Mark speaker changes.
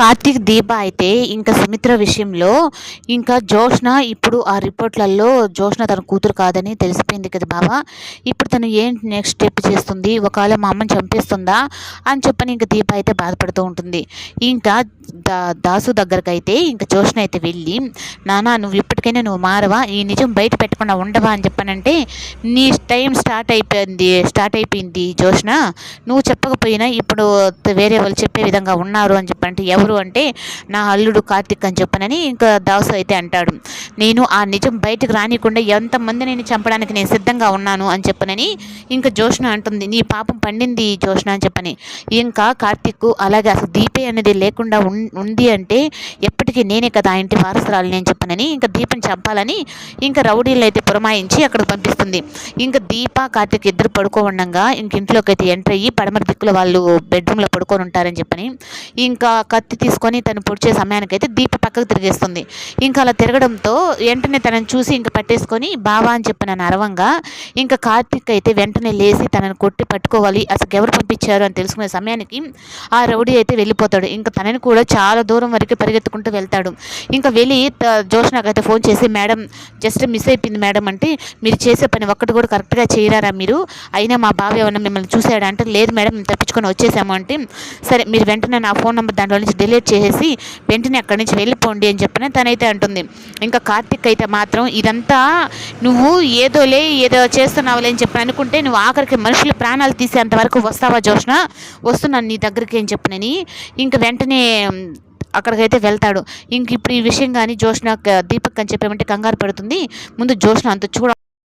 Speaker 1: కార్తీక్ దీప అయితే ఇంకా సుమిత్ర విషయంలో ఇంకా జోష్న ఇప్పుడు ఆ రిపోర్ట్లలో జోష్న తన కూతురు కాదని తెలిసిపోయింది కదా బాబా. ఇప్పుడు తను ఏంటి నెక్స్ట్ స్టెప్ చేస్తుంది, ఒకవేళ మా అమ్మని చంపేస్తుందా అని చెప్పని ఇంకా దీప అయితే బాధపడుతూ ఉంటుంది. ఇంకా దాసు దగ్గరకు అయితే ఇంకా జోష్న అయితే వెళ్ళి, నానా నువ్వు ఇప్పటికైనా నువ్వు మారవా, ఈ నిజం బయట పెట్టకుండా ఉండవా అని చెప్పానంటే, నీ టైం స్టార్ట్ అయిపోయింది జోష్న, నువ్వు చెప్పకపోయినా ఇప్పుడు వేరే వాళ్ళు చెప్పే విధంగా ఉన్నారు అని చెప్పంటే, ఎవరు అంటే నా అల్లుడు కార్తిక్ అని చెప్పనని ఇంకా దాసు అయితే అంటాడు. నేను ఆ నిజం బయటకు రానికుండా ఎంతమంది నేను చంపడానికి నేను సిద్ధంగా ఉన్నాను అని చెప్పనని ఇంకా జోష్న అంటుంది. నీ పాపం పండింది జోష్న అని చెప్పని. ఇంకా కార్తిక్ అలాగే అసలు దీపే అనేది లేకుండా ఉంది అంటే ఎప్పటికీ నేనే కదా ఆ ఇంటి వారసురాలు నేను చెప్పనని ఇంకా దీపని చంపాలని ఇంకా రౌడీలు అయితే పురమాయించి అక్కడ పంపిస్తుంది. ఇంకా దీప కార్తిక్ ఇద్దరు పడుకో ఉండగా ఇంక ఇంట్లోకి అయితే ఎంటర్ అయ్యి పడమర దిక్కులో వాళ్ళు బెడ్రూమ్లో పడుకొని ఉంటారని చెప్పని ఇంకా కత్తి తీసుకొని తను పొడిచే సమయానికైతే దీప పక్కకు తిరిగేస్తుంది. ఇంకా అలా తిరగడంతో వెంటనే తనని చూసి ఇంకా పట్టేసుకొని బావా అని చెప్పి నన్ను అరవంగా ఇంకా కార్తిక్ అయితే వెంటనే లేచి తనని కొట్టి పట్టుకోవాలి, అసలు ఎవరు పంపించారు అని తెలుసుకునే సమయానికి ఆ రౌడీ అయితే వెళ్ళిపోతాడు. ఇంకా తనని కూడా చాలా దూరం వరకు పరిగెత్తుకుంటూ వెళ్తాడు. ఇంకా వెళ్ళి జోష్నకైతే ఫోన్ చేసి, మేడం జస్ట్ మిస్ అయిపోయింది మేడం అంటే, మీరు చేసే పని ఒక్కటి కూడా కరెక్ట్గా చేయరారా మీరు, అయినా మా బావ ఏమన్నా మిమ్మల్ని చూసాడా అంటే, లేదు మేడం తప్పించుకొని వచ్చేసాము అంటే, సరే మీరు వెంటనే నా ఫోన్ నెంబర్ దాంట్లో నుంచి డిలీట్ చేసేసి వెంటనే అక్కడి నుంచి వెళ్ళిపోండి అని చెప్పిన తనైతే అంటుంది. ఇంకా కార్తిక్ అయితే మాత్రం ఇదంతా నువ్వు ఏదో చేస్తున్నావులే అని చెప్పి అనుకుంటే నువ్వు ఆఖరికి మనుషుల ప్రాణాలు తీసేంత వరకు వస్తావా జోష్న, వస్తున్నాను నీ దగ్గరికి అని చెప్పినని ఇంకా వెంటనే అక్కడికైతే వెళ్తాడు. ఇంక ఇప్పుడు ఈ విషయం కానీ జోష్న దీపక్ అని చెప్పేమంటే కంగారు పడుతుంది. ముందు జోష్న అంత చూడ